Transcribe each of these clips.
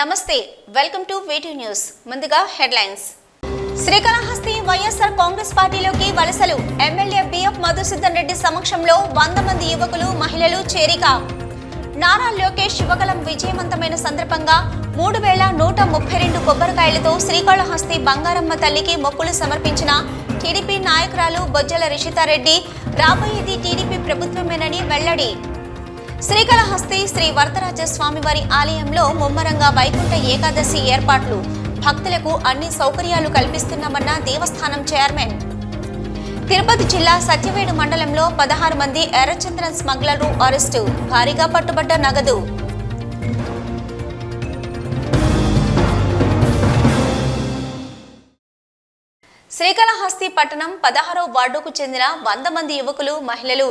నమస్తే welcome to వీటీ news ముందుగా headlines Srikalahasti YSR Congress పార్టీలోకి వలసలు ఎమ్మెల్యే బిఎఫ్ మధుసూదన్ రెడ్డి సమక్షంలో 100 మంది యువకులు మహిళలు చేరిక నారా లోకేష్ యువగలం విజయవంతమైన సందర్భంగా 3132 కొబ్బరికాయలతో శ్రీకాళహస్తి బంగారమ్మ తల్లికి మొక్కులు సమర్పించిన టీడీపీ నాయకురాలు బొజ్జల రిషితారెడ్డి రాబోయేది టీడీపీ ప్రభుత్వమేనని వెల్లడి శ్రీకాళహస్తి శ్రీ వరదరాజ స్వామివారి ఆలయంలో ముమ్మరంగా వైకుంఠ ఏకాదశి ఏర్పాట్లు భక్తులకు అన్ని సౌకర్యాలు కల్పిస్తున్నామన్న దేవస్థానం చైర్మన్ తిరుపతి జిల్లా సత్యవేడు మండలంలో 16 మంది ఎర్రచందనం స్మగ్లర్లు అరెస్టు భారీగా పట్టుబడ్డ నగదు శ్రీకాళహస్తి పట్టణం 16వ వార్డుకు చెందిన 100 మంది యువకులు మహిళలు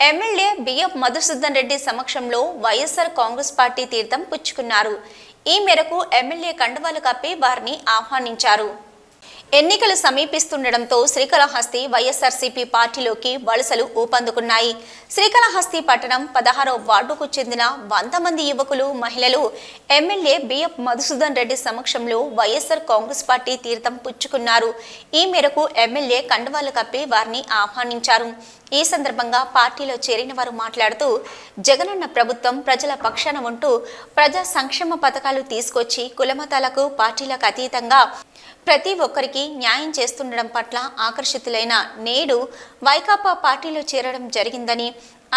ఎమ్మెల్యే బిఎఫ్ మధుసూదన్ రెడ్డి సమక్షంలో వైఎస్ఆర్ కాంగ్రెస్ పార్టీ తీర్థం పుచ్చుకున్నారు. ఈ మేరకు ఎమ్మెల్యే కండువాలు కప్పి వారిని ఆహ్వానించారు. ఎన్నికలు సమీపిస్తుండటంతో శ్రీకాళహస్తి వైఎస్ఆర్సీపీ పార్టీలోకి వలసలు ఊపందుకున్నాయి. శ్రీకాళహస్తి పట్టణం 16వ వార్డుకు చెందిన 100 మంది యువకులు మహిళలు ఎమ్మెల్యే బిఎఫ్ మధుసూదన్ రెడ్డి సమక్షంలో వైఎస్ఆర్ కాంగ్రెస్ పార్టీ తీర్థం పుచ్చుకున్నారు. ఈ మేరకు ఎమ్మెల్యే కండువాలు కప్పి వారిని ఆహ్వానించారు. ఈ సందర్భంగా పార్టీలో చేరిన వారు మాట్లాడుతూ జగనన్న ప్రభుత్వం ప్రజల పక్షాన ఉంటూ ప్రజా సంక్షేమ పథకాలు తీసుకొచ్చి కులమతాలకు పార్టీలకు అతీతంగా ప్రతి ఒక్కరికి న్యాయం చేస్తుండడం పట్ల ఆకర్షితులైన నేడు వైకాపా పార్టీలో చేరడం జరిగిందని,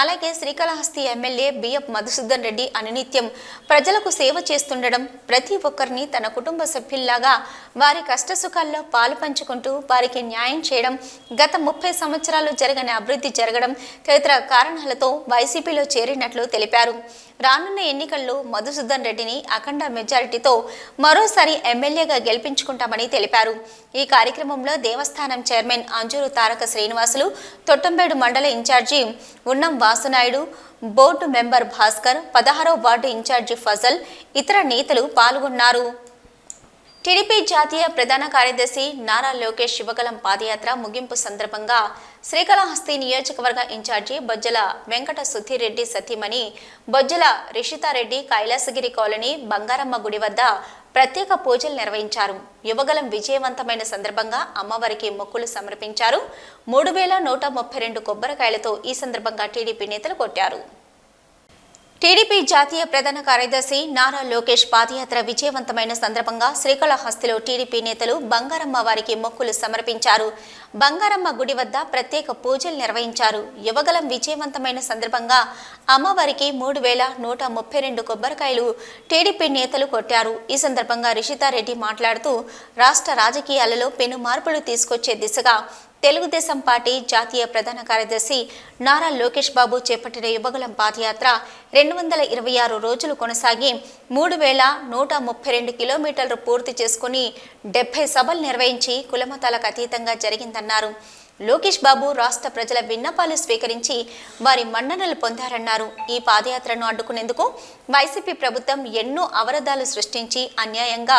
అలాగే శ్రీకాళహస్తి ఎమ్మెల్యే బిఎఫ్ మధుసూదన్ రెడ్డి అనునిత్యం ప్రజలకు సేవ చేస్తుండడం, ప్రతి ఒక్కరిని తన కుటుంబ సభ్యుల్లాగా వారి కష్టసుఖాల్లో పాలు పంచుకుంటూ వారికి న్యాయం చేయడం, గత 30 సంవత్సరాలు జరగని అభివృద్ధి జరగడం తదితర కారణాలతో వైసీపీలో చేరినట్లు తెలిపారు. రానున్న ఎన్నికల్లో మధుసూదన్ రెడ్డిని అఖండ మెజారిటీతో మరోసారి ఎమ్మెల్యేగా గెలిపించుకుంటామని తెలిపారు. ఈ కార్యక్రమంలో దేవస్థానం చైర్మన్ అంజూరు తారక శ్రీనివాసులు, తొట్టంబేడు మండల incharge Unnam Vasunaidu, board member Bhaskar, 16వ వార్డు ఇన్ఛార్జి ఫజల్, ఇతర నేతలు పాల్గొన్నారు. టీడీపీ జాతీయ ప్రధాన కార్యదర్శి నారా లోకేష్ యువగలం పాదయాత్ర ముగింపు సందర్భంగా శ్రీకాళహస్తి నియోజకవర్గ ఇన్ఛార్జి బొజ్జల వెంకట సుధీరెడ్డి సతీమణి బొజ్జల రిషితారెడ్డి కైలాసగిరి కాలనీ బంగారమ్మ గుడి వద్ద ప్రత్యేక పూజలు నిర్వహించారు. యువగలం విజయవంతమైన సందర్భంగా అమ్మవారికి మొక్కులు సమర్పించారు. 3132 కొబ్బరికాయలతో ఈ సందర్భంగా టీడీపీ నేతలు కొట్టారు. టీడీపీ జాతీయ ప్రధాన కార్యదర్శి నారా లోకేష్ పాదయాత్ర విజయవంతమైన సందర్భంగా శ్రీకాళహస్తిలో టీడీపీ నేతలు బంగారమ్మ వారికి మొక్కులు సమర్పించారు. బంగారమ్మ గుడి వద్ద ప్రత్యేక పూజలు నిర్వహించారు. యువగలం విజయవంతమైన సందర్భంగా అమ్మవారికి 3132 కొబ్బరికాయలు టీడీపీ నేతలు కొట్టారు. ఈ సందర్భంగా రిషితారెడ్డి మాట్లాడుతూ రాష్ట్ర రాజకీయాలలో పెను మార్పులు తీసుకొచ్చే దిశగా తెలుగుదేశం పార్టీ జాతీయ ప్రధాన కార్యదర్శి నారా లోకేష్ బాబు చేపట్టిన యువగలం పాదయాత్ర 226 రోజులు కొనసాగి 3132 కిలోమీటర్లు పూర్తి చేసుకుని 70 సభలు నిర్వహించి కులమతాలకు అతీతంగా జరిగిందన్నారు. లోకేష్ బాబు రాష్ట్ర ప్రజల విన్నపాలు స్వీకరించి వారి మన్ననలు పొందారన్నారు. ఈ పాదయాత్రను అడ్డుకునేందుకు వైసీపీ ప్రభుత్వం ఎన్నో అవరోధాలు సృష్టించి అన్యాయంగా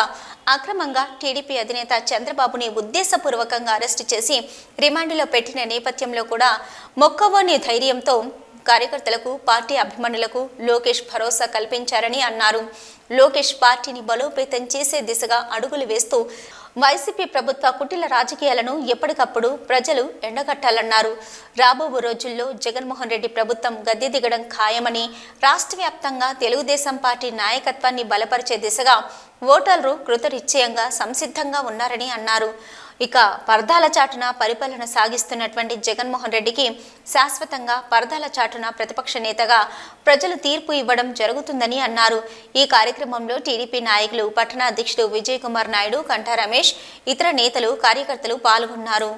అక్రమంగా టీడీపీ అధినేత చంద్రబాబుని ఉద్దేశపూర్వకంగా అరెస్టు చేసి రిమాండ్లో పెట్టిన నేపథ్యంలో కూడా మొక్కవోని ధైర్యంతో కార్యకర్తలకు, పార్టీ అభిమానులకు లోకేష్ భరోసా కల్పించారని అన్నారు. లోకేష్ పార్టీని బలోపేతం చేసే దిశగా అడుగులు వేస్తూ వైసీపీ ప్రభుత్వ కుటిల రాజకీయాలను ఎప్పటికప్పుడు ప్రజలు ఎండగట్టాలన్నారు. రాబో రోజుల్లో జగన్మోహన్ రెడ్డి ప్రభుత్వం గద్దె దిగడం ఖాయమని, రాష్ట్ర వ్యాప్తంగా తెలుగుదేశం పార్టీ నాయకత్వాన్ని బలపరిచే దిశగా ఓటర్లు కృతనిశ్చయంగా సంసిద్ధంగా ఉన్నారని అన్నారు. ఇక పరదాల చాటున పరిపాలన సాగిస్తున్నటువంటి జగన్మోహన్ రెడ్డికి శాశ్వతంగా పరదాల చాటున ప్రతిపక్ష నేతగా ప్రజలు తీర్పు ఇవ్వడం జరుగుతుందని అన్నారు. ఈ కార్యక్రమంలో టీడీపీ నాయకులు, పట్టణ అధ్యక్షుడు విజయ్ కుమార్ నాయుడు, కంఠా రమేష్, ఇతర నేతలు, కార్యకర్తలు పాల్గొన్నారు.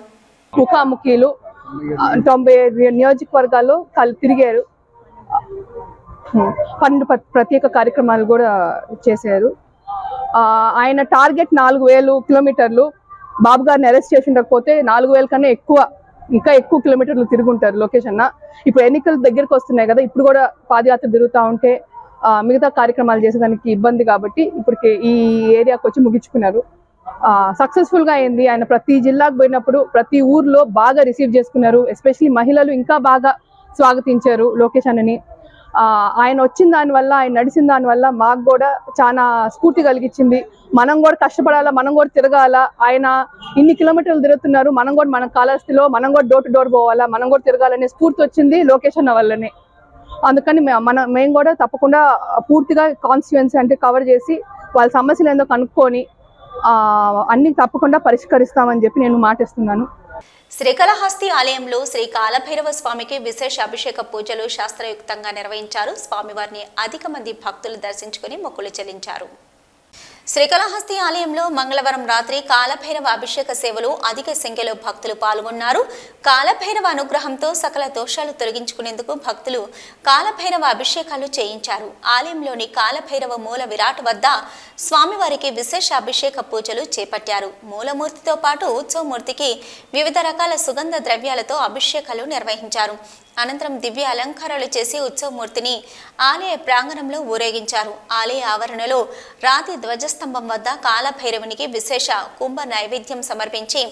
ముఖాముఖీలు 95 నియోజకవర్గాల్లో తిరిగారు. 12 ప్రత్యేక కార్యక్రమాలు కూడా చేశారు. ఆయన టార్గెట్ 4000 కిలోమీటర్లు. బాబు గారిని అరెస్ట్ చేసి ఉండకపోతే 4000 కన్నా ఇంకా ఎక్కువ కిలోమీటర్లు తిరుగుంటారు లోకేష్ అన్న. ఇప్పుడు ఎన్నికలు దగ్గరకు వస్తున్నాయి కదా, ఇప్పుడు కూడా పాదయాత్ర తిరుగుతూ ఉంటే మిగతా కార్యక్రమాలు చేసేదానికి ఇబ్బంది కాబట్టి ఇప్పటికి ఈ ఏరియాకి వచ్చి ముగించుకున్నారు. సక్సెస్ఫుల్ గా అయింది. ఆయన ప్రతి జిల్లాకు పోయినప్పుడు ప్రతి ఊర్లో బాగా రిసీవ్ చేసుకున్నారు. ఎస్పెషల్లీ మహిళలు ఇంకా బాగా స్వాగతించారు లోకేష్ అన్నని. ఆయన వచ్చిన దానివల్ల, ఆయన నడిచిన దానివల్ల మాకు కూడా చాలా స్ఫూర్తి కలిగించింది. మనం కూడా కష్టపడాలా, మనం కూడా తిరగాల. ఆయన ఇన్ని కిలోమీటర్లు తిరుగుతున్నారు, మనం కూడా మన కాళహస్తిలో మనం కూడా డోర్ టు డోర్ పోవాలా, మనం కూడా తిరగాలనే స్ఫూర్తి వచ్చింది లోకేష్ అన్న వల్లనే. అందుకని మేము కూడా తప్పకుండా పూర్తిగా కాన్స్టిట్యుయెన్సీ అంటే కవర్ చేసి వాళ్ళ సమస్యలు ఏందో కనుక్కొని అన్ని తప్పకుండా పరిష్కరిస్తామని చెప్పి నేను మాటిస్తున్నాను. శ్రీకాళహస్తి ఆలయంలో శ్రీ కాలభైరవ స్వామికి విశేష అభిషేక పూజలు శాస్త్రయుక్తంగా నిర్వహించారు. స్వామివారిని అధిక మంది భక్తులు దర్శించుకుని మొక్కులు చెల్లించారు. శ్రీకాళహస్తి ఆలయంలో మంగళవారం రాత్రి కాలభైరవ అభిషేక సేవలు అధిక సంఖ్యలో భక్తులు పాల్గొన్నారు. కాలభైరవ అనుగ్రహంతో సకల దోషాలు తొలగించుకునేందుకు భక్తులు కాలభైరవ అభిషేకాలు చేయించారు. ఆలయంలోని కాలభైరవ మూల విరాట్ వద్ద స్వామివారికి విశేష అభిషేక పూజలు చేపట్టారు. మూలమూర్తితో పాటు ఉత్సవమూర్తికి వివిధ రకాల సుగంధ ద్రవ్యాలతో అభిషేకాలు నిర్వహించారు. అనంతరం దివ్య అలంకారాలు చేసి ఉత్సవమూర్తిని ఆలయ ప్రాంగణంలో ఊరేగించారు. ఆలయ ఆవరణలో రాతి ధ్వజస్తంభం వద్ద కాలభైరవునికి విశేష కుంభ నైవేద్యం సమర్పించి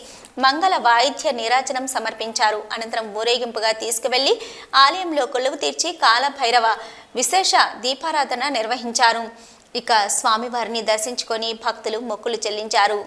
మంగళ వాయిద్య నీరాజనం సమర్పించారు. అనంతరం ఊరేగింపుగా తీసుకువెళ్లి ఆలయంలో కొలువు తీర్చి కాలభైరవ విశేష దీపారాధన నిర్వహించారు. ఇక స్వామివారిని దర్శించుకొని భక్తులు మొక్కులు చెల్లించారు.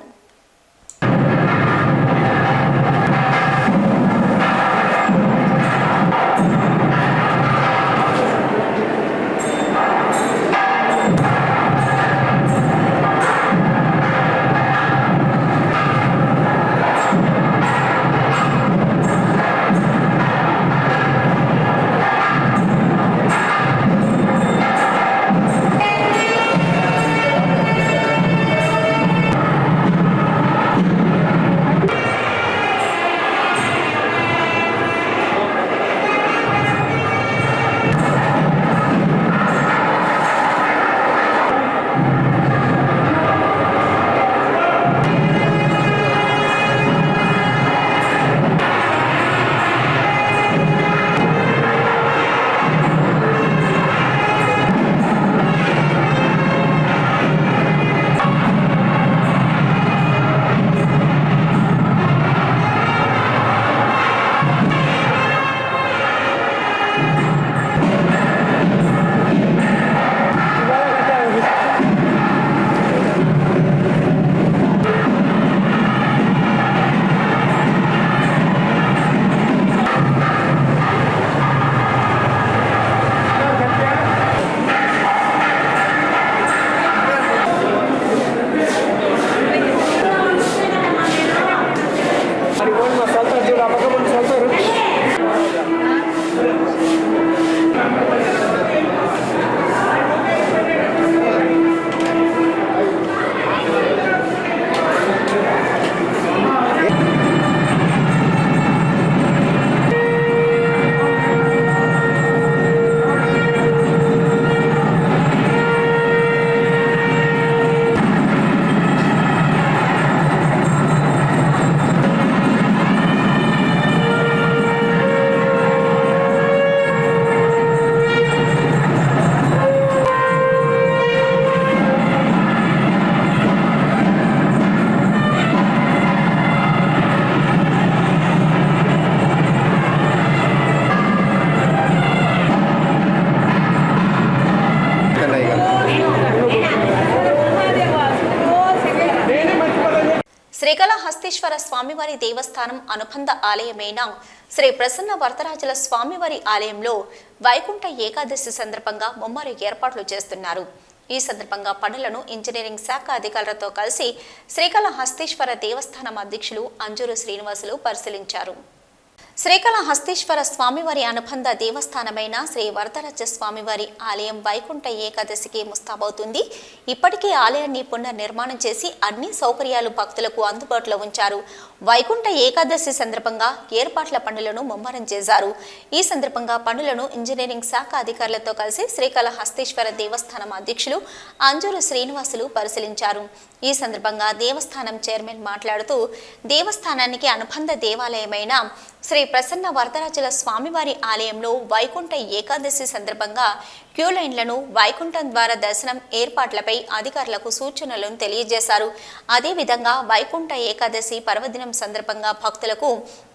శ్రీకాళహస్తీశ్వర స్వామివారి దేవస్థానం అనుబంధ ఆలయమైన శ్రీ ప్రసన్న వరదరాజుల స్వామివారి ఆలయంలో వైకుంఠ ఏకాదశి సందర్భంగా ముమ్మరు ఏర్పాట్లు చేస్తున్నారు. ఈ సందర్భంగా పనులను ఇంజనీరింగ్ శాఖ అధికారులతో కలిసి శ్రీకాళహస్తీశ్వర దేవస్థానం అధ్యక్షులు అంజూరు శ్రీనివాసులు పరిశీలించారు. శ్రీకాళహస్తీశ్వర స్వామివారి అనుబంధ దేవస్థానమైన శ్రీ వరదరాజ స్వామివారి ఆలయం వైకుంఠ ఏకాదశికి ముస్తాబవుతుంది. ఇప్పటికే ఆలయాన్ని పునర్నిర్మాణం చేసి అన్ని సౌకర్యాలు భక్తులకు అందుబాటులో ఉంచారు. వైకుంఠ ఏకాదశి సందర్భంగా ఏర్పాట్ల పనులను ముమ్మరం చేశారు. ఈ సందర్భంగా పనులను ఇంజనీరింగ్ శాఖ అధికారులతో కలిసి శ్రీకాళహస్తీశ్వర దేవస్థానం అధ్యక్షులు అంజూరు శ్రీనివాసులు పరిశీలించారు. ఈ సందర్భంగా దేవస్థానం చైర్మన్ మాట్లాడుతూ దేవస్థానానికి అనుబంధ దేవాలయమైన శ్రీ ప్రసన్న వరదరాజుల స్వామివారి ఆలయంలో వైకుంఠ ఏకాదశి సందర్భంగా క్యూ లైన్లను, వైకుంఠం ద్వారా దర్శనం ఏర్పాట్లపై అధికారులకు సూచనలను తెలియజేశారు. అదేవిధంగా వైకుంఠ ఏకాదశి పర్వదినం సందర్భంగా భక్తులకు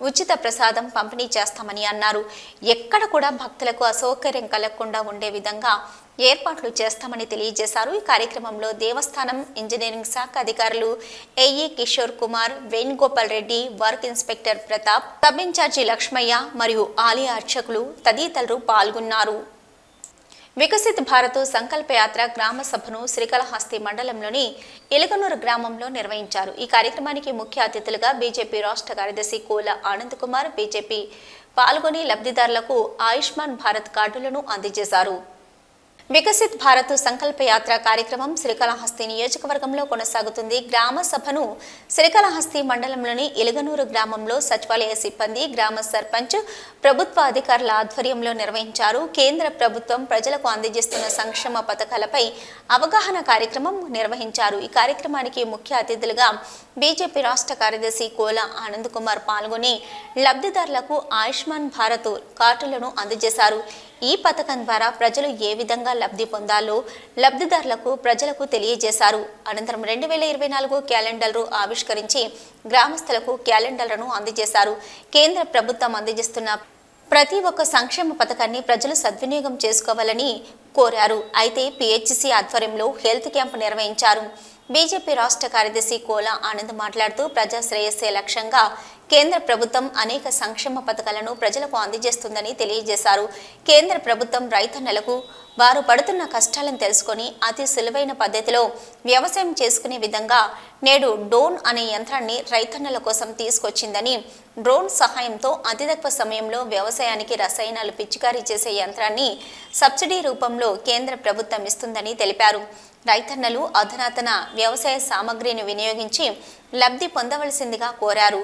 ఉచిత ప్రసాదం పంపిణీ చేస్తామని అన్నారు. ఎక్కడ కూడా భక్తులకు అసౌకర్యం కలగకుండా ఉండే విధంగా ఏర్పాట్లు చేస్తామని తెలియజేశారు. ఈ కార్యక్రమంలో దేవస్థానం ఇంజనీరింగ్ శాఖ అధికారులు AE Kishore Kumar, Venugopal Reddy, work inspector Pratap, sub in charge Lakshmaiah మరియు ఆలయ అర్చకులు తదితరులు పాల్గొన్నారు. వికసిత్ భారత్ సంకల్ప యాత్ర గ్రామ సభను శ్రీకాళహస్తి మండలంలోని ఎలుగనూరు గ్రామంలో నిర్వహించారు. ఈ కార్యక్రమానికి ముఖ్య అతిథులుగా బీజేపీ రాష్ట్ర కార్యదర్శి కోల ఆనంద్ కుమార్ బీజేపీ పాల్గొని లబ్ధిదారులకు ఆయుష్మాన్ భారత్ కార్డులను అందజేశారు. వికసిత్ భారత్ సంకల్ప యాత్ర కార్యక్రమం శ్రీకాళహస్తి నియోజకవర్గంలో కొనసాగుతుంది. గ్రామ సభను శ్రీకాళహస్తి మండలంలోని ఎలుగనూరు గ్రామంలో సచివాలయ సిబ్బంది, గ్రామ సర్పంచ్, ప్రభుత్వ అధికారుల ఆధ్వర్యంలో నిర్వహించారు. కేంద్ర ప్రభుత్వం ప్రజలకు అందజేస్తున్న సంక్షేమ పథకాలపై అవగాహన కార్యక్రమం నిర్వహించారు. ఈ కార్యక్రమానికి ముఖ్య అతిథులుగా బీజేపీ రాష్ట్ర కార్యదర్శి కోల ఆనంద్ కుమార్ పాల్గొని లబ్ధిదారులకు ఆయుష్మాన్ భారత్ కార్డులను అందజేశారు. ఈ పథకం ద్వారా ప్రజలు ఏ విధంగా లబ్ధి పొందాలో లబ్ధిదారులకు ప్రజలకు తెలియజేశారు. అనంతరం 2024 క్యాలెండర్ను ఆవిష్కరించి గ్రామస్తులకు క్యాలెండర్లను అందజేశారు. కేంద్ర ప్రభుత్వం అందజేస్తున్న ప్రతి ఒక్క సంక్షేమ పథకాన్ని ప్రజలు సద్వినియోగం చేసుకోవాలని కోరారు. అయితే పిహెచ్సి ఆధ్వర్యంలో హెల్త్ క్యాంప్ నిర్వహించారు. బీజేపీ రాష్ట్ర కార్యదర్శి కోల ఆనంద్ మాట్లాడుతూ ప్రజా శ్రేయస్సే లక్ష్యంగా కేంద్ర ప్రభుత్వం అనేక సంక్షేమ పథకాలను ప్రజలకు అందజేస్తుందని తెలియజేశారు. కేంద్ర ప్రభుత్వం రైతన్నలకు వారు పడుతున్న కష్టాలను తెలుసుకొని అతి సులువైన పద్ధతిలో వ్యవసాయం చేసుకునే విధంగా నేడు డ్రోన్ అనే యంత్రాన్ని రైతన్నల కోసం తీసుకొచ్చిందని, డ్రోన్ సహాయంతో అతి తక్కువ సమయంలో వ్యవసాయానికి రసాయనాలు పిచికారీ చేసే యంత్రాన్ని సబ్సిడీ రూపంలో కేంద్ర ప్రభుత్వం ఇస్తుందని తెలిపారు. రైతన్నలు అధునాతన వ్యవసాయ సామగ్రిని వినియోగించి లబ్ధి పొందవలసిందిగా కోరారు.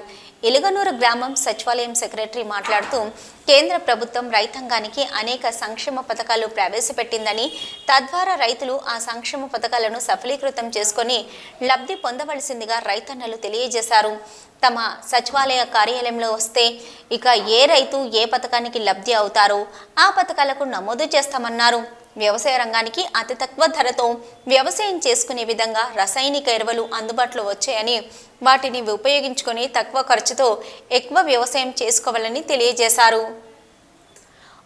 ఎలుగనూరు గ్రామం సచివాలయం సెక్రటరీ మాట్లాడుతూ కేంద్ర ప్రభుత్వం రైతాంగానికి అనేక సంక్షేమ పథకాలు ప్రవేశపెట్టిందని, తద్వారా రైతులు ఆ సంక్షేమ పథకాలను సఫలీకృతం చేసుకొని లబ్ధి పొందవలసిందిగా రైతన్నలు తెలియజేశారు. తమ సచివాలయ కార్యాలయంలో వస్తే ఇక ఏ రైతు ఏ పథకానికి లబ్ధి అవుతారో ఆ పథకాలకు నమోదు చేస్తామన్నారు. వ్యవసాయ రంగానికి అతి తక్కువ ధరతో వ్యవసాయం చేసుకునే విధంగా రసాయనిక ఎరువులు అందుబాటులో వచ్చాయని, వాటిని ఉపయోగించుకొని తక్కువ ఖర్చుతో ఎక్కువ వ్యవసాయం చేసుకోవాలని తెలియజేశారు.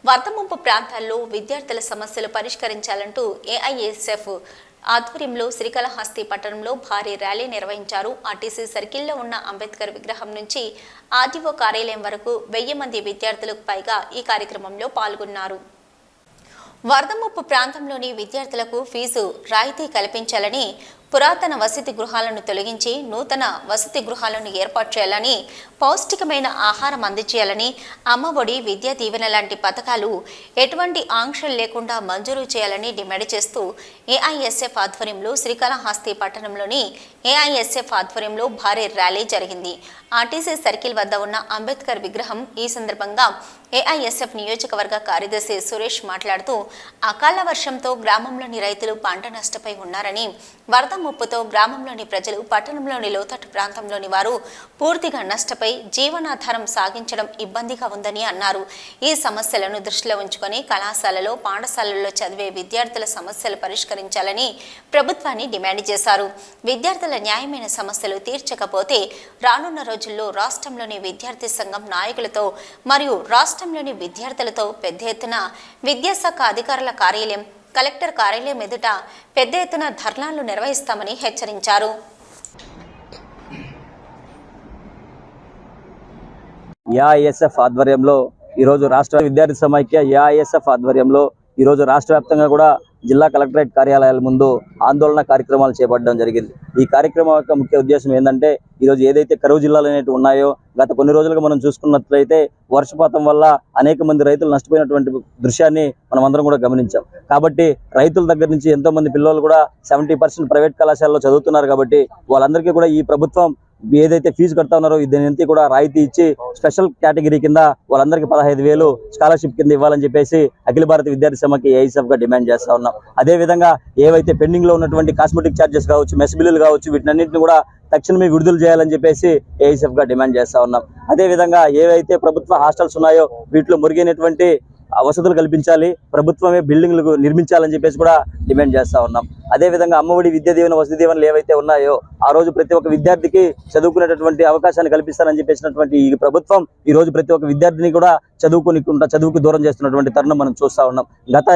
వరద ముంపు ప్రాంతాల్లో విద్యార్థుల సమస్యలు పరిష్కరించాలంటూ ఏఐఎస్ఎఫ్ ఆధ్వర్యంలో శ్రీకాళహస్తి పట్టణంలో భారీ ర్యాలీ నిర్వహించారు. ఆర్టీసీ సర్కిల్లో ఉన్న అంబేద్కర్ విగ్రహం నుంచి ఆర్టీఓ కార్యాలయం వరకు 1000 మంది విద్యార్థులకు పైగా ఈ కార్యక్రమంలో పాల్గొన్నారు. వరద ముప్పు ప్రాంతంలోని విద్యార్థులకు ఫీజు రాయితీ కల్పించాలని, పురాతన వసతి గృహాలను తొలగించి నూతన వసతి గృహాలను ఏర్పాటు చేయాలని, పౌష్టికమైన ఆహారం అందజేయాలని, అమ్మఒడి, విద్యా దీవెన లాంటి పథకాలు ఎటువంటి ఆంక్షలు లేకుండా మంజూరు చేయాలని డిమాండ్ చేస్తూ ఏఐఎస్ఎఫ్ ఆధ్వర్యంలో శ్రీకాళహస్తి పట్టణంలోని ఏఐఎస్ఎఫ్ ఆధ్వర్యంలో భారీ ర్యాలీ జరిగింది. ఆర్టీసీ సర్కిల్ వద్ద ఉన్న అంబేద్కర్ విగ్రహం ఈ సందర్భంగా ఏఐఎస్ఎఫ్ నియోజకవర్గ కార్యదర్శి సురేష్ మాట్లాడుతూ అకాల వర్షంతో గ్రామంలోని రైతులు పంట నష్టపోయి ఉన్నారని, వరద ముప్పుతో గ్రామంలోని ప్రజలు, పట్టణంలోని లోతట్టు ప్రాంతంలోని వారు పూర్తిగా నష్టపై జీవనాధారం సాగించడం ఇబ్బందిగా ఉందని అన్నారు. ఈ సమస్యలను దృష్టిలో ఉంచుకొని కళాశాలలో, పాఠశాలల్లో చదివే విద్యార్థుల సమస్యలు పరిష్కరించాలని ప్రభుత్వాన్ని డిమాండ్ చేశారు. విద్యార్థుల న్యాయమైన సమస్యలు తీర్చకపోతే రానున్న రోజుల్లో రాష్ట్రంలోని విద్యార్థి సంఘం నాయకులతో మరియు రాష్ట్రంలోని విద్యార్థులతో పెద్ద ఎత్తున విద్యాశాఖ అధికారుల కార్యాలయం, కలెక్టర్ కార్యాలయం ఎదుట పెద్ద ఎత్తున ధర్నాలు నిర్వహిస్తామని హెచ్చరించారు. ఏఐఎస్ఎఫ్ ఆధ్వర్యంలో ఈరోజు రాష్ట్ర విద్యార్థి సమైక్య ఏఐఎస్ఎఫ్ ఆధ్వర్యంలో ఈరోజు రాష్ట్ర వ్యాప్తంగా కూడా జిల్లా కలెక్టరేట్ కార్యాలయాల ముందు ఆందోళన కార్యక్రమాలు చేపట్టడం జరిగింది. ఈ కార్యక్రమం యొక్క ముఖ్య ఉద్దేశం ఏంటంటే, ఈరోజు ఏదైతే కరువు జిల్లాలు అనేవి ఉన్నాయో, గత కొన్ని రోజులుగా మనం చూసుకున్నట్లయితే వర్షపాతం వల్ల అనేక మంది రైతులు నష్టపోయినటువంటి దృశ్యాన్ని మనం అందరం కూడా గమనించాం. కాబట్టి రైతుల దగ్గర నుంచి ఎంతో మంది పిల్లలు కూడా 70% ప్రైవేట్ కళాశాలలో చదువుతున్నారు. కాబట్టి వాళ్ళందరికీ కూడా ఈ ప్రభుత్వం ఏదైతే ఫీజు కడతా ఉన్నారో దీని కూడా రాయితీ ఇచ్చి స్పెషల్ కేటగిరీ కింద వాళ్ళందరికీ 15,000 స్కాలర్షిప్ కింద ఇవ్వాలని చెప్పేసి అఖిల భారత విద్యార్థి సమైక్య ఏఐఎస్ఎఫ్ గా డిమాండ్ చేస్తా ఉన్నాం. అదే విధంగా ఏవైతే పెండింగ్ లో ఉన్నటువంటి కాస్మెటిక్ ఛార్జెస్ కావచ్చు, మెస్ బిల్లులు కావచ్చు, వీటన్నింటిని కూడా తక్షణమే విడుదల చేయాలని చెప్పేసి ఏఐఎస్ఎఫ్ గా డిమాండ్ చేస్తా ఉన్నాం. అదేవిధంగా ఏవైతే ప్రభుత్వ హాస్టల్స్ ఉన్నాయో వీటిలో మురిగినటువంటి వసతులు కల్పించాలి, ప్రభుత్వమే బిల్డింగ్లు నిర్మించాలని చెప్పేసి కూడా డిమాండ్ చేస్తా ఉన్నాం. అదేవిధంగా అమ్మఒడి విద్యా దీవెన వసతి దీవెనలు ఏవైతే ఉన్నాయో ఆ రోజు ప్రతి ఒక్క విద్యార్థికి చదువుకునేటటువంటి అవకాశాన్ని కల్పిస్తానని చెప్పేసినటువంటి ఈ ప్రభుత్వం ఈ రోజు ప్రతి ఒక్క విద్యార్థిని కూడా చదువుకు దూరం చేస్తున్నటువంటి తరుణం మనం చూస్తా ఉన్నాం. గత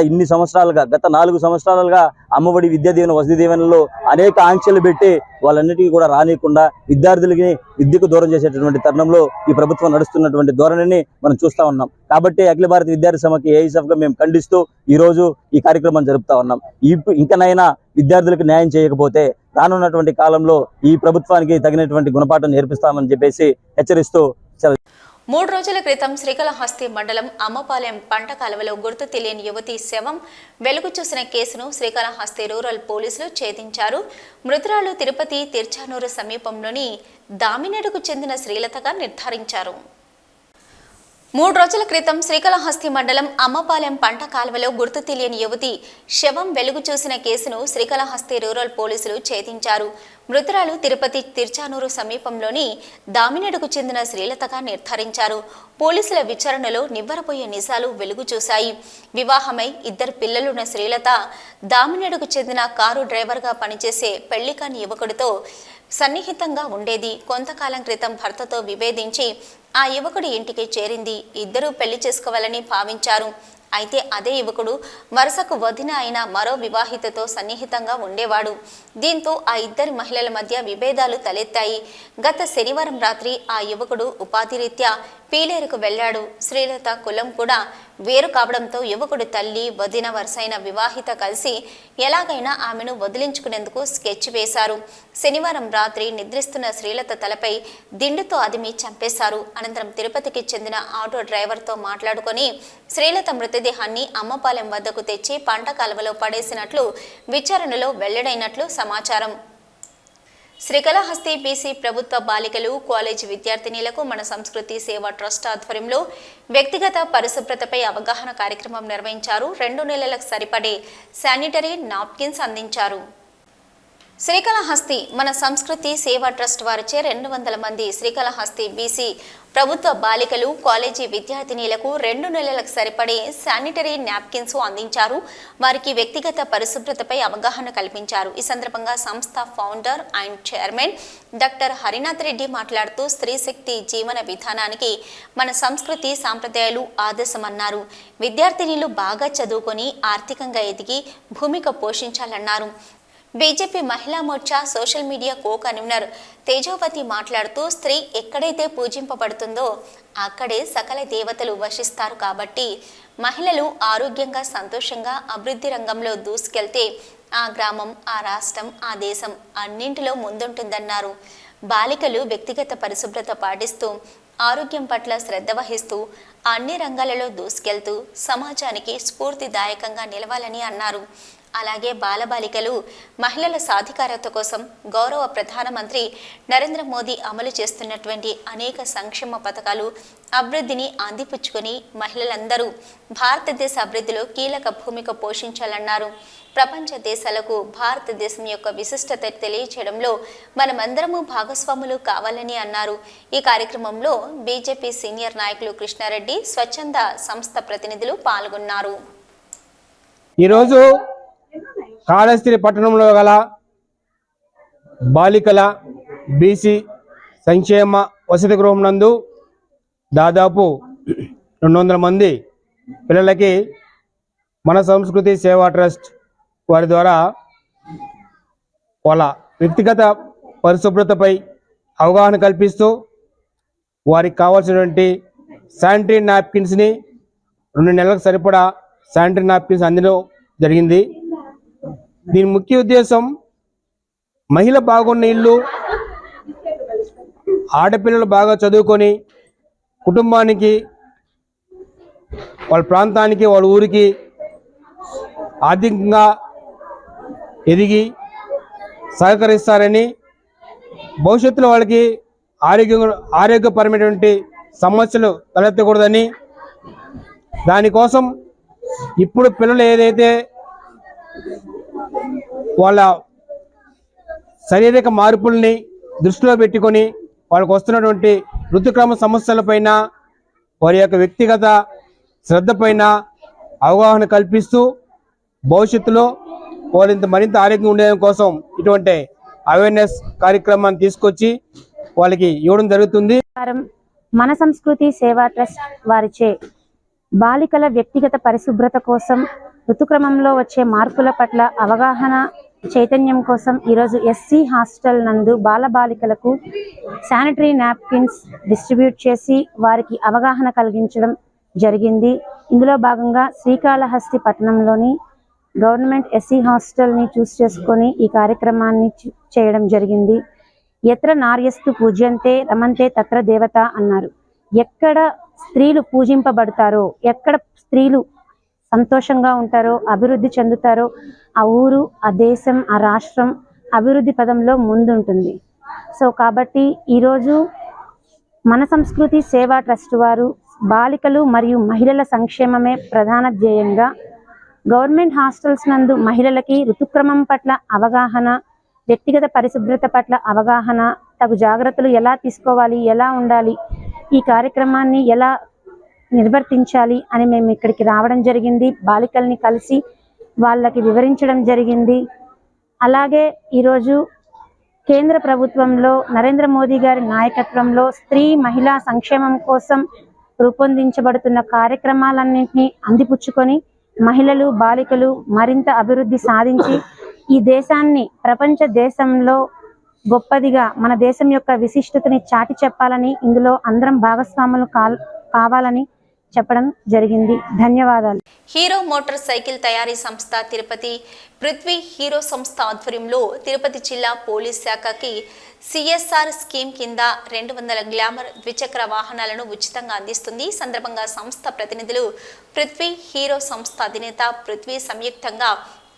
4 సంవత్సరాలుగా అమ్మఒడి విద్యా దీవెన వసతి దీవెనలో అనేక ఆంక్షలు పెట్టి వాళ్ళన్నిటికీ కూడా రానియకుండా విద్యార్థులకి విద్యకు దూరం చేసేటటువంటి తరుణంలో ఈ ప్రభుత్వం నడుస్తున్నటువంటి ధోరణిని మనం చూస్తా ఉన్నాం. కాబట్టి అఖిల భారత విద్యార్థి సమాఖ్య ఏఐఎస్ఎఫ్ గా మేము ఖండిస్తూ ఈ రోజు ఈ కార్యక్రమం జరుపుతా ఉన్నాం. ఇంకనైనా విద్యార్థులకు న్యాయం చేయకపోతే రానున్నటువంటి కాలంలో ఈ ప్రభుత్వానికి తగినటువంటి గుణపాఠం నేర్పిస్తామని చెప్పేసి హెచ్చరిస్తూ 3 రోజుల క్రితం శ్రీకాళహస్తి మండలం అమ్మపాలెం పంట కాలువలో గుర్తు తెలియని యువతి శవం వెలుగు చూసిన కేసును శ్రీకాళహస్తి రూరల్ పోలీసులు ఛేదించారు. మృతురాలు తిరుపతి తిర్చానూరు సమీపంలోని దామినేడుకు చెందిన శ్రీలతగా నిర్ధారించారు. 3 రోజుల క్రితం శ్రీకాళహస్తి మండలం అమ్మపాలెం పంట కాలువలో గుర్తు తెలియని యువతి శవం వెలుగు చూసిన కేసును శ్రీకాళహస్తి రూరల్ పోలీసులు ఛేదించారు. మృతురాలు తిరుపతి తిర్చానూరు సమీపంలోని దామినేడుకు చెందిన శ్రీలతగా నిర్ధారించారు. పోలీసుల విచారణలో నివ్వరపోయే నిజాలు వెలుగు చూశాయి. వివాహమై 2 పిల్లలున్న శ్రీలత దామినేడుకు చెందిన కారు డ్రైవర్గా పనిచేసే పెళ్లికాని యువకుడితో సన్నిహితంగా ఉండేది. కొంతకాలం క్రితం భర్తతో విభేదించి ఆ యువకుడి ఇంటికి చేరింది. ఇద్దరూ పెళ్లి చేసుకోవాలని భావించారు. అయితే అదే యువకుడు వరుసకు వదిన అయిన మరో వివాహితతో సన్నిహితంగా ఉండేవాడు. దీంతో ఆ 2 మహిళల మధ్య విభేదాలు తలెత్తాయి. గత శనివారం రాత్రి ఆ యువకుడు ఉపాధిరీత్యా పీలేరుకు వెళ్లాడు. శ్రీలత కులం కూడా వేరు కావడంతో యువకుడు తల్లి వదిన వరుసైన వివాహిత కలిసి ఎలాగైనా ఆమెను వదిలించుకునేందుకు స్కెచ్ వేశారు. శనివారం రాత్రి నిద్రిస్తున్న శ్రీలత తలపై దిండుతో అదిమి చంపేశారు. అనంతరం తిరుపతికి చెందిన ఆటో డ్రైవర్తో మాట్లాడుకొని శ్రీలత మృతదేహాన్ని అమ్మపాలెం వద్దకు తెచ్చి పంట కాలువలో పడేసినట్లు విచారణలో వెల్లడైనట్లు సమాచారం. శ్రీకాళహస్తి బీసీ ప్రభుత్వ బాలికలు కాలేజీ విద్యార్థినీలకు మన సంస్కృతి సేవా ట్రస్ట్ ఆధ్వర్యంలో వ్యక్తిగత పరిశుభ్రతపై అవగాహన కార్యక్రమం నిర్వహించారు. 2 నెలలకు సరిపడే శానిటరీ నాప్కిన్స్ అందించారు. శ్రీకాళహస్తి మన సంస్కృతి సేవా ట్రస్ట్ వారిచే 200 మంది శ్రీకాళహస్తి బీసీ ప్రభుత్వ బాలికలు కాలేజీ విద్యార్థినీలకు 2 నెలలకు సరిపడే శానిటరీ నాప్కిన్స్ అందించారు. వారికి వ్యక్తిగత పరిశుభ్రతపై అవగాహన కల్పించారు. ఈ సందర్భంగా సంస్థ founder and chairman doctor Harinath Reddy మాట్లాడుతూ స్త్రీ శక్తి జీవన విధానానికి మన సంస్కృతి సాంప్రదాయాలు ఆదర్శమన్నారు. విద్యార్థినీలు బాగా చదువుకొని ఆర్థికంగా ఎదిగి భూమిక పోషించాలన్నారు. బీజేపీ మహిళా Morcha social media co convener Tejovathi మాట్లాడుతూ స్త్రీ ఎక్కడైతే పూజింపబడుతుందో అక్కడే సకల దేవతలు వశిస్తారు. కాబట్టి మహిళలు ఆరోగ్యంగా సంతోషంగా అభివృద్ధి రంగంలో దూసుకెళ్తే ఆ గ్రామం ఆ రాష్ట్రం ఆ దేశం అన్నింటిలో ముందుంటుందన్నారు. బాలికలు వ్యక్తిగత పరిశుభ్రత పాటిస్తూ ఆరోగ్యం పట్ల శ్రద్ధ వహిస్తూ అన్ని రంగాలలో దూసుకెళ్తూ సమాజానికి స్ఫూర్తిదాయకంగా నిలవాలని అన్నారు. అలాగే బాలబాలికలు మహిళల సాధికారత కోసం గౌరవ ప్రధానమంత్రి నరేంద్ర మోదీ అమలు చేస్తున్నటువంటి అనేక సంక్షేమ పథకాలు అభివృద్ధిని అందిపుచ్చుకొని మహిళలందరూ భారతదేశ అభివృద్ధిలో కీలక భూమిక పోషించాలన్నారు. ప్రపంచ దేశాలకు భారతదేశం యొక్క విశిష్టత తెలియచేయడంలో మనమందరము భాగస్వాములు కావాలని అన్నారు. ఈ కార్యక్రమంలో బీజేపీ సీనియర్ నాయకులు కృష్ణారెడ్డి, స్వచ్ఛంద సంస్థ ప్రతినిధులు పాల్గొన్నారు. ఈరోజు కాళహస్తి పట్టణంలో గల బాలికల బీసీ సంక్షేమ వసతి గృహం నందు దాదాపు 200 మంది పిల్లలకి మన సంస్కృతి సేవా ట్రస్ట్ వారి ద్వారా వాళ్ళ వ్యక్తిగత పరిశుభ్రతపై అవగాహన కల్పిస్తూ వారికి కావాల్సినటువంటి శానిటరీ నాప్కిన్స్ని 2 నెలలకు సరిపడా శానిటరీ నాప్కిన్స్ అందడం జరిగింది. దీని ముఖ్య ఉద్దేశం మహిళ బాగున్న ఇల్లు, ఆడపిల్లలు బాగా చదువుకొని కుటుంబానికి వాళ్ళ ప్రాంతానికి వాళ్ళ ఊరికి ఆర్థికంగా ఎదిగి సహకరిస్తారని, భవిష్యత్తులో వాళ్ళకి ఆరోగ్యపరమైనటువంటి సమస్యలు తలెత్తకూడదని, దానికోసం ఇప్పుడు పిల్లలు ఏదైతే వాళ్ళ శారీరక మార్పుల్ని దృష్టిలో పెట్టుకొని వాళ్ళకు వస్తున్నటువంటి ఋతుక్రమ సమస్యలపైన వారి యొక్క వ్యక్తిగత శ్రద్ధపైన అవగాహన కల్పిస్తూ భవిష్యత్తులో వాళ్ళు మరింత ఆరోగ్యంగా ఉండడం కోసం ఇటువంటి అవేర్నెస్ కార్యక్రమాన్ని తీసుకొచ్చి వాళ్ళకి ఇవ్వడం జరుగుతుంది. మన సంస్కృతి సేవా ట్రస్ట్ వారిచే బాలికల వ్యక్తిగత పరిశుభ్రత కోసం ఋతుక్రమంలో వచ్చే మార్పుల పట్ల అవగాహన చైతన్యం కోసం ఈరోజు ఎస్సీ హాస్టల్ నందు బాలబాలికలకు శానిటరీ నాప్కిన్స్ డిస్ట్రిబ్యూట్ చేసి వారికి అవగాహన కలిగించడం జరిగింది. ఇందులో భాగంగా శ్రీకాళహస్తి పట్టణంలోని గవర్నమెంట్ ఎస్సీ హాస్టల్ని చూస్ చేసుకొని ఈ కార్యక్రమాన్ని చేయడం జరిగింది. ఎత్ర నార్యస్తు పూజ్యంతే రమంతే తత్ర దేవత అన్నారు. ఎక్కడ స్త్రీలు పూజింపబడతారో, ఎక్కడ స్త్రీలు సంతోషంగా ఉంటారో, అభివృద్ధి చెందుతారో ఆ ఊరు, ఆ దేశం, ఆ రాష్ట్రం అభివృద్ధి పదంలో ముందుంటుంది. సో కాబట్టి ఈరోజు మన సంస్కృతి సేవా ట్రస్ట్ వారు బాలికలు మరియు మహిళల సంక్షేమమే ప్రధాన ధ్యేయంగా గవర్నమెంట్ హాస్టల్స్ నందు మహిళలకి ఋతుక్రమం పట్ల అవగాహన, వ్యక్తిగత పరిశుభ్రత పట్ల అవగాహన, తగు జాగ్రత్తలు ఎలా తీసుకోవాలి, ఎలా ఉండాలి, ఈ కార్యక్రమాన్ని ఎలా నిర్వర్తించాలి అని మేము ఇక్కడికి రావడం జరిగింది. బాలికల్ని కలిసి వాళ్ళకి వివరించడం జరిగింది. అలాగే ఈరోజు కేంద్ర ప్రభుత్వంలో నరేంద్ర మోదీ గారి నాయకత్వంలో స్త్రీ మహిళా సంక్షేమం కోసం రూపొందించబడుతున్న కార్యక్రమాలన్నింటినీ అందిపుచ్చుకొని మహిళలు, బాలికలు మరింత అభివృద్ధి సాధించి ఈ దేశాన్ని ప్రపంచ దేశంలో గొప్పదిగా, మన దేశం యొక్క విశిష్టతని చాటి చెప్పాలని, ఇందులో అందరం భాగస్వాములు కావాలని చెప్పడం జరిగింది. ధన్యవాదాలు. హీరో మోటార్ సైకిల్ తయారీ సంస్థ తిరుపతి పృథ్వీ హీరో సంస్థ ఆధ్వర్యంలో తిరుపతి జిల్లా పోలీస్ శాఖకి సిఎస్ఆర్ స్కీమ్ కింద 200 గ్లామర్ ద్విచక్ర వాహనాలను ఉచితంగా అందిస్తుంది. ఈ సందర్భంగా సంస్థ ప్రతినిధులు పృథ్వీ హీరో సంస్థ అధినేత పృథ్వీ సంయుక్తంగా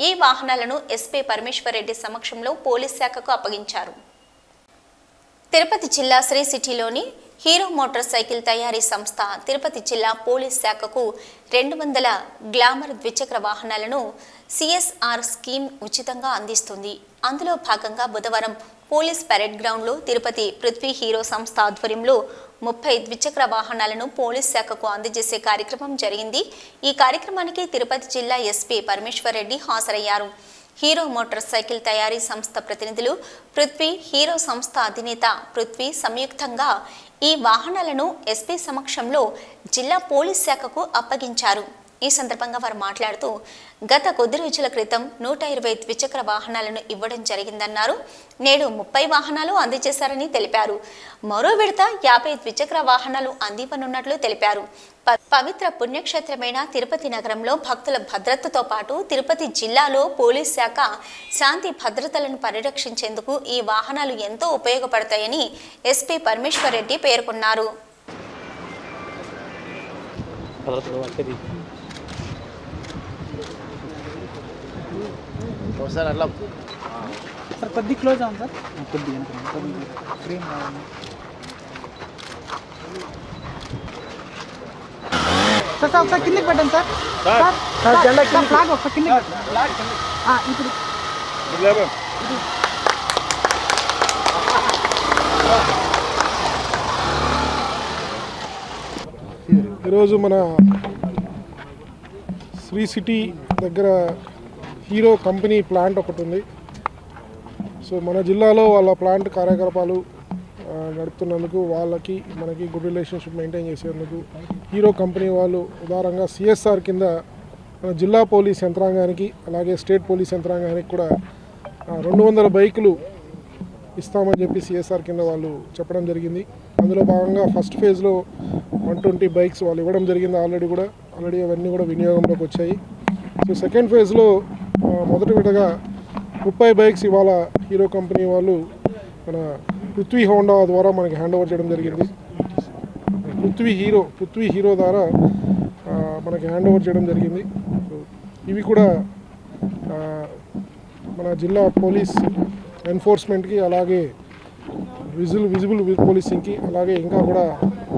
ఈ వాహనాలను ఎస్పీ పరమేశ్వర్ రెడ్డి సమక్షంలో పోలీస్ శాఖకు అప్పగించారు. తిరుపతి జిల్లా శ్రీ సిటీలోని హీరో మోటార్ సైకిల్ తయారీ సంస్థ తిరుపతి జిల్లా పోలీస్ శాఖకు 200 గ్లామర్ ద్విచక్ర వాహనాలను సిఎస్ఆర్ స్కీమ్ ఉచితంగా అందిస్తుంది. అందులో భాగంగా బుధవారం పోలీస్ పరేడ్ గ్రౌండ్లో తిరుపతి పృథ్వీ హీరో సంస్థ ఆధ్వర్యంలో 30 ద్విచక్ర వాహనాలను పోలీస్ శాఖకు అందజేసే కార్యక్రమం జరిగింది. ఈ కార్యక్రమానికి తిరుపతి జిల్లా ఎస్పీ పరమేశ్వర్ రెడ్డి హాజరయ్యారు. హీరో మోటార్ సైకిల్ తయారీ సంస్థ ప్రతినిధులు పృథ్వీ హీరో సంస్థ అధినేత పృథ్వీ సంయుక్తంగా ఈ వాహనాలను ఎస్పీ సమక్షంలో జిల్లా పోలీస్ శాఖకు అప్పగించారు. ఈ సందర్భంగా వారు మాట్లాడుతూ గత కొద్ది రోజుల క్రితం 120 ద్విచక్ర వాహనాలను ఇవ్వడం జరిగిందన్నారు. నేడు 30 వాహనాలు అందజేశారని తెలిపారు. మరో విడత 50 ద్విచక్ర వాహనాలు అందివ్వనున్నట్లు తెలిపారు. పవిత్ర పుణ్యక్షేత్రమైన తిరుపతి నగరంలో భక్తుల భద్రతతో పాటు తిరుపతి జిల్లాలో పోలీస్ శాఖ శాంతి భద్రతలను పరిరక్షించేందుకు ఈ వాహనాలు ఎంతో ఉపయోగపడతాయని ఎస్పీ పరమేశ్వర్ రెడ్డి పేర్కొన్నారు. సార్ అట్లా సార్ కొద్ది క్లోజ్ అవ్వండి సార్, కొద్దిగా ఫ్రేమ్ సార్. సార్ ఒకసారి కిందకి పెట్టండి సార్. సార్ ఫ్లాగ్ ఒకసారి కిందకి ఇప్పుడు ఈరోజు మన శ్రీ సిటీ దగ్గర హీరో కంపెనీ ప్లాంట్ ఒకటి ఉంది. సో మన జిల్లాలో వాళ్ళ ప్లాంట్ కార్యకలాపాలు నడుపుతున్నందుకు వాళ్ళకి మనకి గుడ్ రిలేషన్షిప్ మెయింటైన్ చేసేందుకు హీరో కంపెనీ వాళ్ళు ఉదారంగా సిఎస్ఆర్ కింద మన జిల్లా పోలీస్ యంత్రాంగానికి అలాగే స్టేట్ పోలీస్ యంత్రాంగానికి కూడా 200 బైకులు ఇస్తామని చెప్పి సిఎస్ఆర్ కింద వాళ్ళు చెప్పడం జరిగింది. అందులో భాగంగా ఫస్ట్ ఫేజ్లో 120 బైక్స్ వాళ్ళు ఇవ్వడం జరిగింది. ఆల్రెడీ అవన్నీ కూడా వినియోగంలోకి వచ్చాయి. సో సెకండ్ ఫేజ్లో మొదటి విడతగా 30 బైక్స్ ఇవాళ హీరో కంపెనీ వాళ్ళు మన పృథ్వీ హోండా ద్వారా మనకి హ్యాండ్ ఓవర్ చేయడం జరిగింది. పృథ్వీ హీరో ద్వారా మనకి హ్యాండ్ ఓవర్ చేయడం జరిగింది. సో ఇవి కూడా మన జిల్లా పోలీస్ ఎన్ఫోర్స్మెంట్కి అలాగే విజిబుల్ పోలీసింగ్కి అలాగే ఇంకా కూడా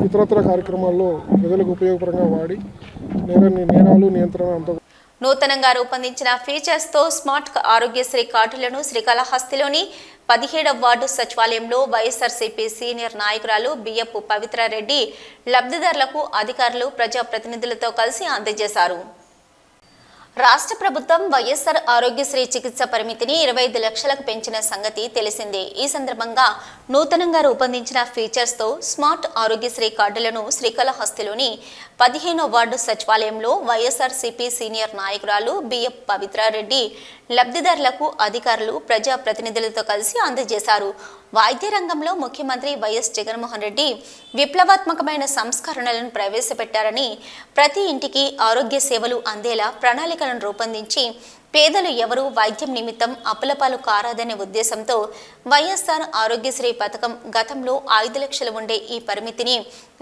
ఇతరత్ర కార్యక్రమాల్లో ప్రజలకు ఉపయోగపరంగా వాడి నేరాలు నియంత్రణ అంతా నూతనంగా రూపొందించిన ఫీచర్స్తో స్మార్ట్ ఆరోగ్యశ్రీ కార్డులను శ్రీకాళహస్తిలోని 17వ వార్డు సచివాలయంలో వైఎస్ఆర్సీపీ సీనియర్ నాయకురాలు బియ్యపు పవిత్రారెడ్డి లబ్ధిదారులకు అధికారులు ప్రజాప్రతినిధులతో కలిసి అందజేశారు. రాష్ట్ర ప్రభుత్వం వైఎస్ఆర్ ఆరోగ్యశ్రీ చికిత్స పరిమితిని 25 లక్షలకు పెంచిన సంగతి తెలిసిందే. ఈ సందర్భంగా నూతనంగా రూపొందించిన ఫీచర్స్తో స్మార్ట్ ఆరోగ్యశ్రీ కార్డులను శ్రీకాళహస్తిలోని 15వ వార్డు సచివాలయంలో వైఎస్ఆర్సీపీ సీనియర్ నాయకురాలు బియ్యపు పవిత్రారెడ్డి లబ్ధిదారులకు అధికారులు ప్రజాప్రతినిధులతో కలిసి అందజేశారు. వైద్య రంగంలో ముఖ్యమంత్రి వైఎస్ జగన్మోహన్ రెడ్డి విప్లవాత్మకమైన సంస్కరణలను ప్రవేశపెట్టారని, ప్రతి ఇంటికి ఆరోగ్య సేవలు అందేలా ప్రణాళికలను రూపొందించి పేదలు ఎవరూ వైద్యం నిమిత్తం అప్పులపాలు కారాదనే ఉద్దేశంతో వైఎస్ఆర్ ఆరోగ్యశ్రీ పథకం గతంలో 5 లక్షలు ఉండే ఈ పరిమితిని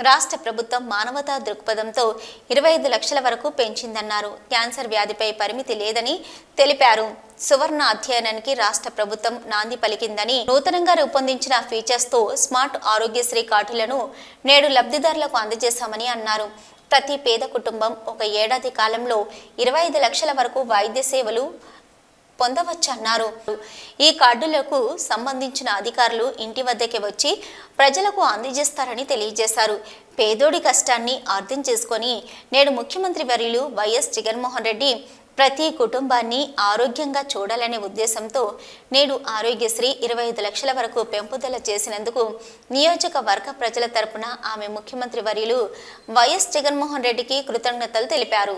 రాష్ట్ర ప్రభుత్వం మానవతా దృక్పథంతో 25 లక్షల వరకు పెంచిందన్నారు. క్యాన్సర్ వ్యాధిపై పరిమితి లేదని తెలిపారు. సువర్ణ అధ్యయనానికి రాష్ట్ర ప్రభుత్వం నాంది పలికిందని, నూతనంగా రూపొందించిన ఫీచర్స్తో స్మార్ట్ ఆరోగ్యశ్రీ కార్డులను నేడు లబ్ధిదారులకు అందజేశామని అన్నారు. ప్రతి పేద కుటుంబం ఒక ఏడాది కాలంలో 25 లక్షల వరకు వైద్య సేవలు పొందవచ్చన్నారు. ఈ కార్డులకు సంబంధించిన అధికారులు ఇంటి వద్దకే వచ్చి ప్రజలకు అందజేస్తారని తెలియజేశారు. పేదోడి కష్టాన్ని అర్థం చేసుకొని నేడు ముఖ్యమంత్రి వర్యులు వైఎస్ జగన్మోహన్ రెడ్డి ప్రతి కుటుంబాన్ని ఆరోగ్యంగా చూడాలనే ఉద్దేశంతో నేడు ఆరోగ్యశ్రీ 25 లక్షల వరకు పెంపుదల చేసినందుకు నియోజకవర్గ ప్రజల తరపున ఆమె ముఖ్యమంత్రి వర్యులు వైఎస్ జగన్మోహన్ రెడ్డికి కృతజ్ఞతలు తెలిపారు.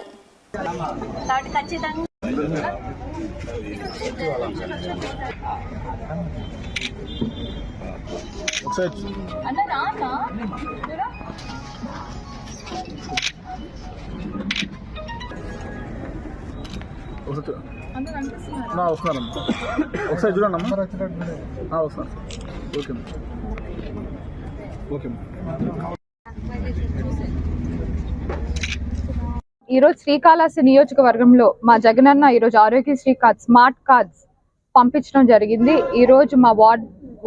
వస్తున్నారమ్మా, ఒకసారి చూడండి వస్తాను. ఓకే. ఈరోజు శ్రీకాళహస్తి నియోజకవర్గంలో మా జగనన్న ఈరోజు ఆరోగ్యశ్రీ కార్డ్ స్మార్ట్ కార్డ్స్ పంపించడం జరిగింది. ఈరోజు మా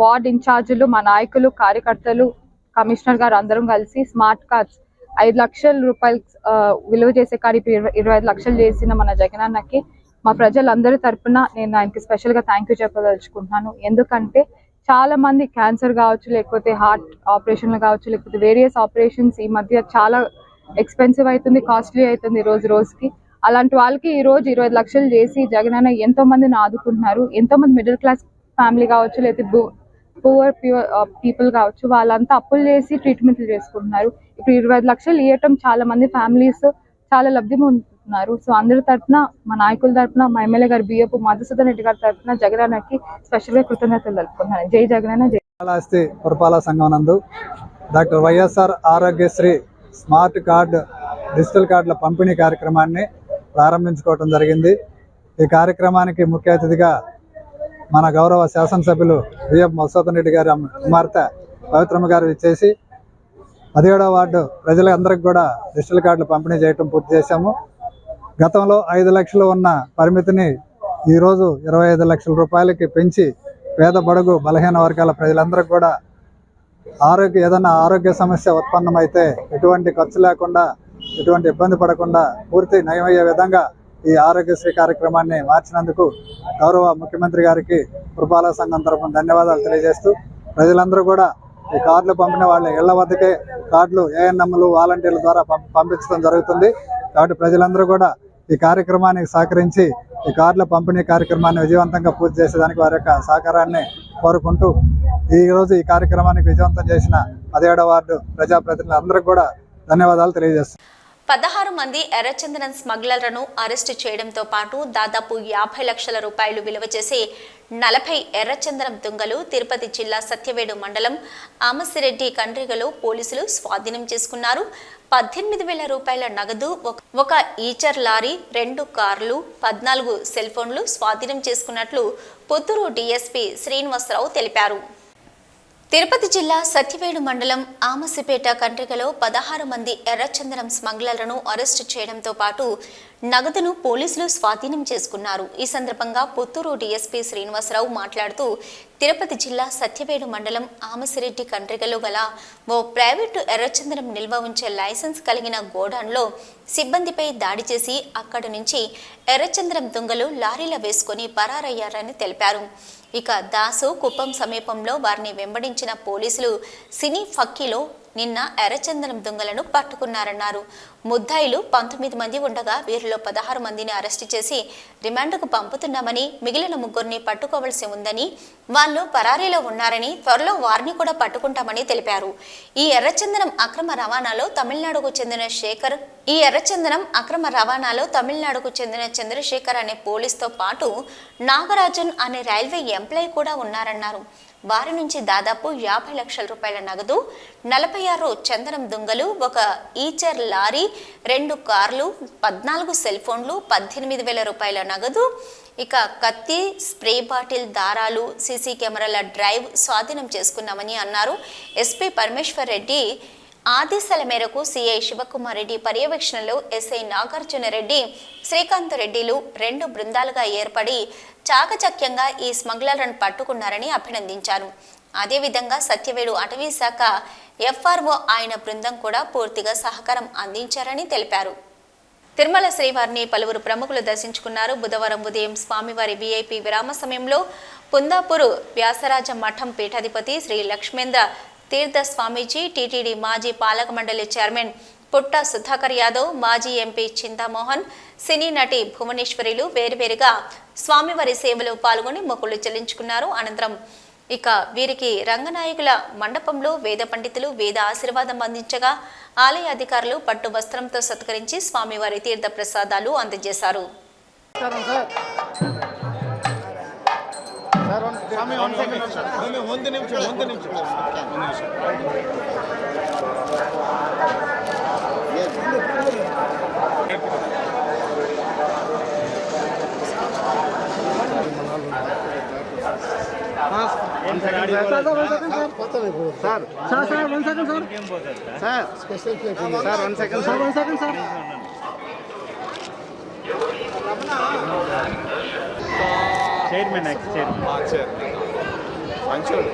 వార్డ్ ఇన్ఛార్జీలు, మా నాయకులు, కార్యకర్తలు, కమిషనర్ గారు అందరం కలిసి స్మార్ట్ కార్డ్స్ 5 లక్షల రూపాయలు విలువ చేసే కార్డు 25 లక్షలు చేసిన మన జగనన్నకి మా ప్రజలందరి తరపున నేను ఆయనకి స్పెషల్గా థ్యాంక్ యూ చెప్పదలుచుకుంటున్నాను. ఎందుకంటే చాలా మంది క్యాన్సర్ కావచ్చు, లేకపోతే హార్ట్ ఆపరేషన్లు కావచ్చు, లేకపోతే వేరియస్ ఆపరేషన్స్ ఈ మధ్య చాలా ఎక్స్పెన్సివ్ అవుతుంది, కాస్ట్లీ అవుతుంది రోజు రోజుకి. అలాంటి వాళ్ళకి ఈరోజు 25 లక్షలు చేసి జగనన్న ఎంతో మందిని ఆదుకుంటున్నారు. ఎంతో మంది మిడిల్ క్లాస్ ఫ్యామిలీ కావచ్చు, లేకపోతే పూర్ పీపుల్ కావచ్చు, వాళ్ళంతా అప్పులు చేసి ట్రీట్మెంట్లు చేసుకుంటున్నారు. ఇప్పుడు 25 లక్షలు ఇవ్వటం చాలా మంది ఫ్యామిలీస్ చాలా లబ్ధి పొందుతున్నారు. సో అందరి తరఫున, మా నాయకుల తరఫున, మా ఎమ్మెల్యే గారు బియ్యపు మధుసూదన్ రెడ్డి గారి తరఫున జగనన్నకి స్పెషల్గా కృతజ్ఞతలు తెలుపుకుంటున్నాను. జై జగనన్న. శ్రీకాళహస్తి పురపాలక సంఘం నందు doctor YSR Aarogyasri smart card digital కార్డుల పంపిణీ కార్యక్రమాన్ని ప్రారంభించుకోవడం జరిగింది. ఈ కార్యక్రమానికి ముఖ్య అతిథిగా మన గౌరవ శాసనసభ్యులు బియ్యపు మధుసూదన్ రెడ్డి గారి కుమార్తె పవిత్రమ్మ గారు ఇచ్చేసి 17వ వార్డు ప్రజలందరికీ కూడా డిజిటల్ కార్డులు పంపిణీ చేయడం పూర్తి చేశాము. గతంలో 5 లక్షలు ఉన్న పరిమితిని ఈరోజు 25 లక్షల రూపాయలకి పెంచి పేద బడుగు బలహీన వర్గాల ప్రజలందరికీ కూడా ఏదైనా ఆరోగ్య సమస్య ఉత్పన్నమైతే ఎటువంటి ఖర్చు లేకుండా, ఎటువంటి ఇబ్బంది పడకుండా పూర్తి నయమయ్యే విధంగా ఈ ఆరోగ్యశ్రీ కార్యక్రమాన్ని మార్చినందుకు గౌరవ ముఖ్యమంత్రి గారికి పురపాలక సంఘం తరఫున ధన్యవాదాలు తెలియజేస్తూ, ప్రజలందరూ కూడా ఈ కార్డులు పంపిన వాళ్ళ ఇళ్ల వద్దకే కార్డులు ఏఎన్ఎంలు వాలంటీర్ల ద్వారా పంపించడం జరుగుతుంది. కాబట్టి ప్రజలందరూ కూడా ఈ కార్యక్రమానికి సహకరించి ఈ కార్డుల పంపిణీ కార్యక్రమాన్ని విజయవంతంగా పూర్తి చేసేదానికి వారి యొక్క సహకారాన్ని కోరుకుంటూ ఈరోజు ఈ కార్యక్రమానికి విజయవంతం చేసిన 17వ వార్డు ప్రజాప్రతినిధులందరికీ కూడా ధన్యవాదాలు తెలియజేస్తున్నాను. 16 మంది ఎర్రచందనం స్మగ్లర్లను అరెస్టు చేయడంతో పాటు దాదాపు 50 లక్షల రూపాయలు విలువ చేసే 40 ఎర్రచందనం దుంగలు తిరుపతి జిల్లా సత్యవేడు మండలం ఆమసిరెడ్డి కండ్రిగలో పోలీసులు స్వాధీనం చేసుకున్నారు. 18,000 రూపాయల నగదు, ఒక ఈచర్ లారీ, 2 కార్లు, 14 సెల్ ఫోన్లు స్వాధీనం చేసుకున్నట్లు పుత్తూరు డీఎస్పీ శ్రీనివాసరావు తెలిపారు. తిరుపతి జిల్లా సత్యవేడు మండలం ఆమసిపేట కండ్రికలో 16 మంది ఎర్రచందనం స్మగ్లర్లను అరెస్టు చేయడంతో పాటు నగదును పోలీసులు స్వాధీనం చేసుకున్నారు. ఈ సందర్భంగా పుత్తూరు డీఎస్పీ శ్రీనివాసరావు మాట్లాడుతూ తిరుపతి జిల్లా సత్యవేడు మండలం ఆమసిరెడ్డి కండ్రికలో గల ఓ ప్రైవేటు ఎర్రచందనం నిల్వ ఉంచే లైసెన్స్ కలిగిన గోడౌన్లో సిబ్బందిపై దాడి చేసి అక్కడి నుంచి ఎర్రచందనం దొంగలు లారీల వేసుకొని పరారయ్యారని తెలిపారు. ఇక దాసు కుప్పం సమీపంలో వారిని వెంబడించిన పోలీసులు సినీ ఫక్కీలో నిన్న ఎర్రచందనం దొంగలను పట్టుకున్నారన్నారు. ముద్దాయిలు 19 మంది ఉండగా వీరిలో 16 మందిని అరెస్టు చేసి రిమాండ్కు పంపుతున్నామని, మిగిలిన 3 పట్టుకోవాల్సి ఉందని, వాళ్ళు పరారీలో ఉన్నారని, త్వరలో వారిని కూడా పట్టుకుంటామని తెలిపారు. ఈ ఎర్రచందనం అక్రమ రవాణాలో తమిళనాడుకు చెందిన చంద్రశేఖర్ అనే పోలీసుతో పాటు నాగరాజన్ అనే రైల్వే ఎంప్లాయీ కూడా ఉన్నారన్నారు. వారి నుంచి దాదాపు 50 లక్షల రూపాయల నగదు, 46 చందనం దొంగలు, 1 ఈచర్ లారీ, 2 కార్లు, 14 సెల్ ఫోన్లు, 18,000 రూపాయల నగదు, ఇక కత్తి, స్ప్రే బాటిల్, దారాలు, సీసీ కెమెరాల డ్రైవ్ స్వాధీనం చేసుకున్నామని అన్నారు. ఎస్పీ పరమేశ్వర్ రెడ్డి ఆదేశాల మేరకు సిఐ శివకుమార్ రెడ్డి పర్యవేక్షణలో ఎస్ఐ నాగార్జున రెడ్డి, శ్రీకాంత్ రెడ్డిలు 2 బృందాలుగా ఏర్పడి చాకచక్యంగా ఈ స్మగ్లర్లను పట్టుకున్నారని అభినందించారు. అదేవిధంగా సత్యవేడు అటవీ శాఖ ఎఫ్ఆర్ఓ ఆయన బృందం కూడా పూర్తిగా సహకారం అందించారని తెలిపారు. తిరుమల శ్రీవారిని పలువురు ప్రముఖులు దర్శించుకున్నారు. బుధవారం ఉదయం స్వామివారి విఐపి విరామ సమయంలో పుందాపూర్ వ్యాసరాజ మఠం పీఠాధిపతి శ్రీ లక్ష్మేంద్ర తీర్థ స్వామీజీ, టీటీడీ మాజీ పాలక మండలి చైర్మన్ పుట్ట సుధాకర్ యాదవ్, మాజీ ఎంపీ చింతామోహన్, సినీ నటి భువనేశ్వరిలు వేరువేరుగా స్వామివారి సేవలో పాల్గొని మొక్కులు చెల్లించుకున్నారు. అనంతరం ఇక వీరికి రంగనాయకుల మండపంలో వేద పండితులు వేద ఆశీర్వాదం అందించగా ఆలయ అధికారులు పట్టు వస్త్రంతో సత్కరించి స్వామివారి తీర్థ ప్రసాదాలు అందజేశారు. చైర్మన్ మంచోడు.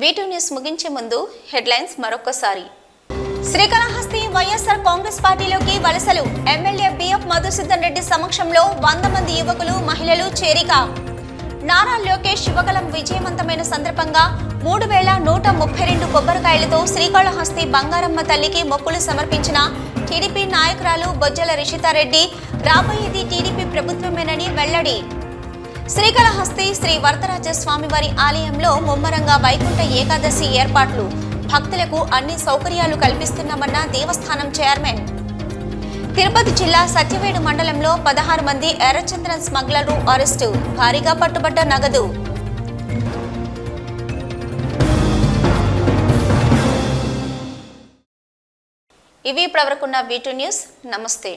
వీటూ న్యూస్ ముగించే ముందు హెడ్లైన్స్ మరొకసారి. శ్రీకాళహస్తి వైఎస్ఆర్ కాంగ్రెస్ పార్టీలోకి వలసలు. ఎమ్మెల్యే బిఎఫ్ మధుసూదన్ రెడ్డి సమక్షంలో 100 మంది యువకులు, మహిళలు చేరిక. నారా లోకేష్ యువగలం విజయవంతమైన సందర్భంగా 3,132 కొబ్బరికాయలతో శ్రీకాళహస్తి బంగారమ్మ తల్లికి మొక్కులు సమర్పించిన టీడీపీ నాయకురాలు బొజ్జల రిషితారెడ్డి. రాబోయేది టీడీపీ ప్రభుత్వమేనని వెల్లడి. శ్రీకాళహస్తి శ్రీ వరదరాజ స్వామివారి ఆలయంలో ముమ్మరంగా వైకుంఠ ఏకాదశి ఏర్పాట్లు. భక్తులకు అన్ని సౌకర్యాలు కల్పిస్తున్నామన్న దేవస్థానం చైర్మన్. తిరుపతి జిల్లా సత్యవేడు మండలంలో 16 మంది ఎర్రచందనం స్మగ్లర్లు అరెస్టు. భారీగా పట్టుబడ్డ నగదు. ఇవి ప్రవరకున్న వీటూ న్యూస్. నమస్తే.